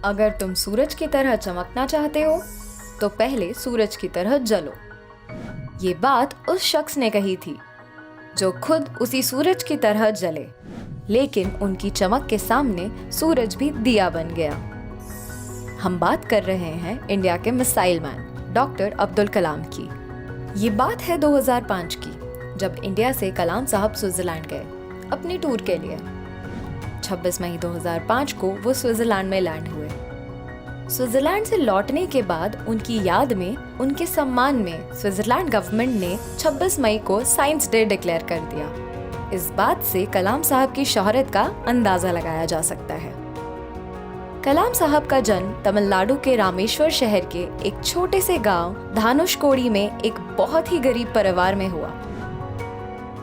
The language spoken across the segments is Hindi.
अगर तुम सूरज की तरह चमकना चाहते हो तो पहले सूरज की तरह जलो। ये बात उस शख्स ने कही थी जो खुद उसी सूरज की तरह जले, लेकिन उनकी चमक के सामने सूरज भी दिया बन गया। हम बात कर रहे हैं इंडिया के missile man doctor Abdul Kalam की। ये बात है 2005 की, जब इंडिया से कलाम साहब स्विट्जरलैंड गए अपनी टूर के लिए। 26 मई 2005 को वो स्विट्जरलैंड में लैंड हुए। स्विट्जरलैंड से लौटने के बाद उनकी याद में, उनके सम्मान में स्विट्जरलैंड गवर्नमेंट ने 26 मई को साइंस डे डिक्लेयर कर दिया। इस बात से कलाम साहब की शोहरत का अंदाजा लगाया जा सकता है। कलाम साहब का जन्म तमिलनाडु के रामेश्वर शहर के एक छोटे से गांव धानुषकोडी में एक बहुत ही गरीब परिवार में हुआ।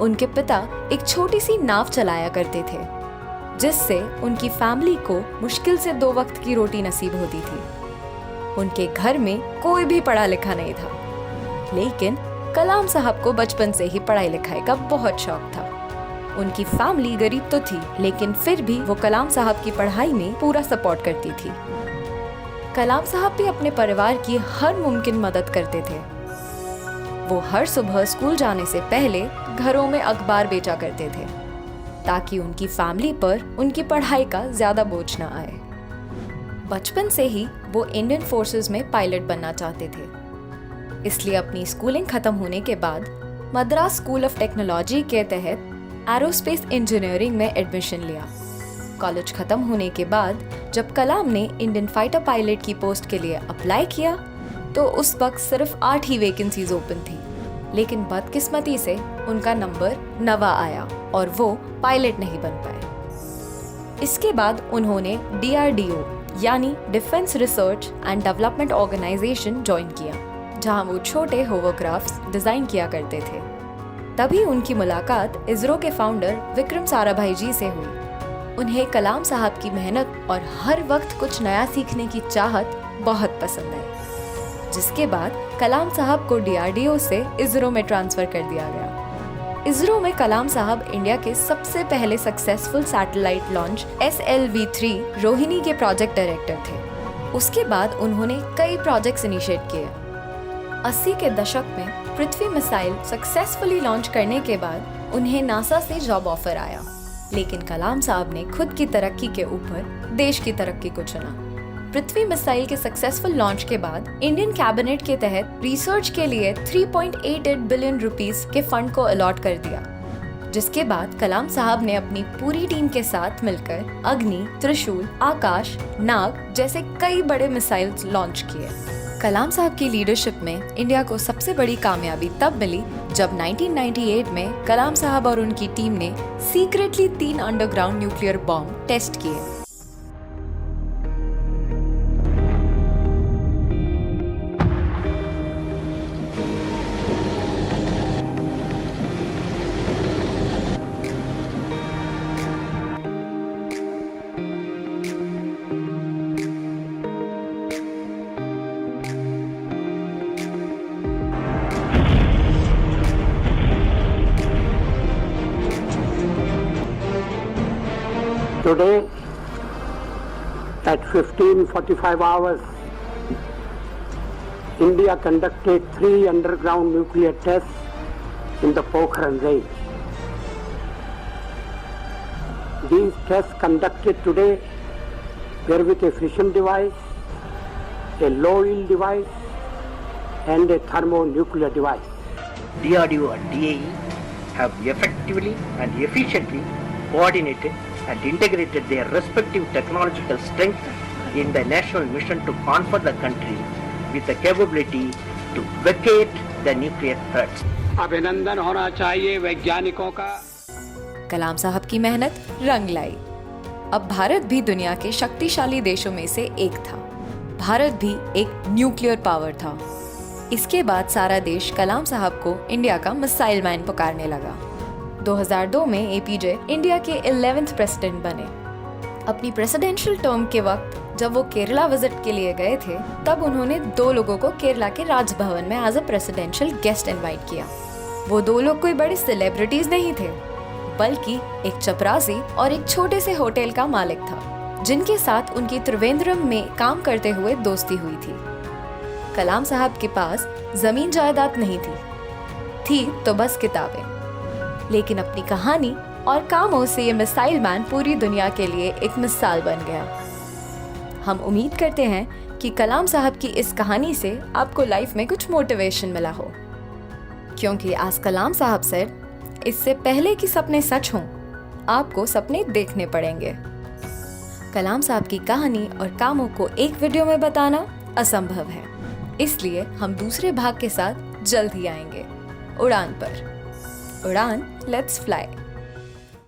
उनके पिता एक छोटी सी नाव चलाया करते थे, जिससे उनकी फैमिली को मुश्किल से 2 वक्त की रोटी नसीब होती थी। उनके घर में कोई भी पढ़ा लिखा नहीं था, लेकिन कलाम साहब को बचपन से ही पढ़ाई लिखाई का बहुत शौक था। उनकी फैमिली गरीब तो थी, लेकिन फिर भी वो कलाम साहब की पढ़ाई में पूरा सपोर्ट करती थी। कलाम साहब भी अपने परिवार की हर मुमकिन मदद करते थे। वो हर सुबह स्कूल जाने से पहले घरों में अखबार बेचा करते थे, ताकि उनकी फैमिली पर उनकी पढ़ाई का ज्यादा बोझ न आए। बचपन से ही वो इंडियन फोर्सेस में पायलट बनना चाहते थे, इसलिए अपनी स्कूलिंग खत्म होने के बाद मद्रास स्कूल ऑफ टेक्नोलॉजी के तहत एरोस्पेस इंजीनियरिंग में एडमिशन लिया। कॉलेज खत्म होने के बाद जब कलाम ने इंडियन फाइटर पायलट की पोस्ट के लिए अप्लाई किया, तो उस वक्त सिर्फ 8 ही वैकेंसीज ओपन थी, लेकिन बदकिस्मती से उनका नंबर 9 आया और वो पायलट नहीं बन पाए। इसके बाद उन्होंने DRDO यानी defence research and development organisation join किया, जहां वो छोटे होवरक्राफ्ट्स डिजाइन किया करते थे। तभी उनकी मुलाकात इसरो के फाउंडर विक्रम साराभाई जी से हुई। उन्हें कलाम साहब की मेहनत और हर वक्त कुछ नया सीखने की चाहत बहुत पसंद आई, जिसके बाद कलाम साहब को DRDO से इसरो में ट्रांसफर कर दिया गया। इसरो में कलाम साहब इंडिया के सबसे पहले successful satellite launch SLV-3 Rohini के प्रोजेक्ट डायरेक्टर थे। उसके बाद उन्होंने कई प्रोजेक्ट्स इनिशिएट किए। 80 के दशक में पृथ्वी मिसाइल सक्सेसफुली लॉन्च करने के बाद उन्हें नासा से जॉब ऑफर आया, लेकिन कलाम साहब ने खुद की तरक्की के ऊपर देश की तरक्की को चुना। पृथ्वी मिसाइल के सक्सेसफुल लॉन्च के बाद इंडियन कैबिनेट के तहत रिसर्च के लिए 3.88 बिलियन रुपीस के फंड को अलॉट कर दिया, जिसके बाद कलाम साहब ने अपनी पूरी टीम के साथ मिलकर अग्नि, त्रिशूल, आकाश, नाग जैसे कई बड़े मिसाइल्स लॉन्च किए। कलाम साहब की लीडरशिप में इंडिया को सबसे बड़ी कामयाबी तब मिली जब 1998 में कलाम साहब और उनकी टीम ने secretly 3 underground nuclear bomb test किए। Today, at 15:45 hours, India conducted 3 underground nuclear tests in the Pokhran range. These tests conducted today were with a fission device, a low yield device, and a thermonuclear device. DRDO and DAE have effectively and efficiently coordinated and integrated their respective technological strength in the national mission to confront the country with the capability to vacate the nuclear threats. अभिनंदन होना चाहिए वैज्ञानिकों का। कलाम साहब की मेहनत रंग लाई। अब भारत भी दुनिया के शक्तिशाली देशों में से एक था। भारत भी एक न्यूक्लियर पावर था। इसके बाद सारा देश कलाम साहब को इंडिया का मिसाइल मैन पुकारने लगा। 2002 में APJ इंडिया के 11th प्रेसिडेंट बने। अपनी प्रेसिडेंशियल टर्म के वक्त जब वो केरला विजिट के लिए गए थे, तब उन्होंने 2 लोगों को केरला के राजभवन में as a presidential guest invite किया। वो 2 लोग कोई बड़े सेलिब्रिटीज नहीं थे, बल्कि एक चपरासी और एक छोटे से होटल का मालिक था, जिनके साथ उनकी त्रिवेंद्रम में काम करते हुए दोस्ती हुई थी। कलाम साहब के पास जमीन जायदाद नहीं थी तो बस किताबें। लेकिन अपनी कहानी और कामों से ये मिसाइल मैन पूरी दुनिया के लिए एक मिसाल बन गया। हम उम्मीद करते हैं कि कलाम साहब की इस कहानी से आपको लाइफ में कुछ मोटिवेशन मिला हो, क्योंकि आज कलाम साहब सर, इससे पहले कि सपने सच हों, आपको सपने देखने पड़ेंगे। कलाम साहब की कहानी और कामों को एक वीडियो में बताना असंभव है, इसलिए हम दूसरे भाग के साथ जल्द ही आएंगे। उड़ान पर। उड़ान, लेट्स फ्लाई।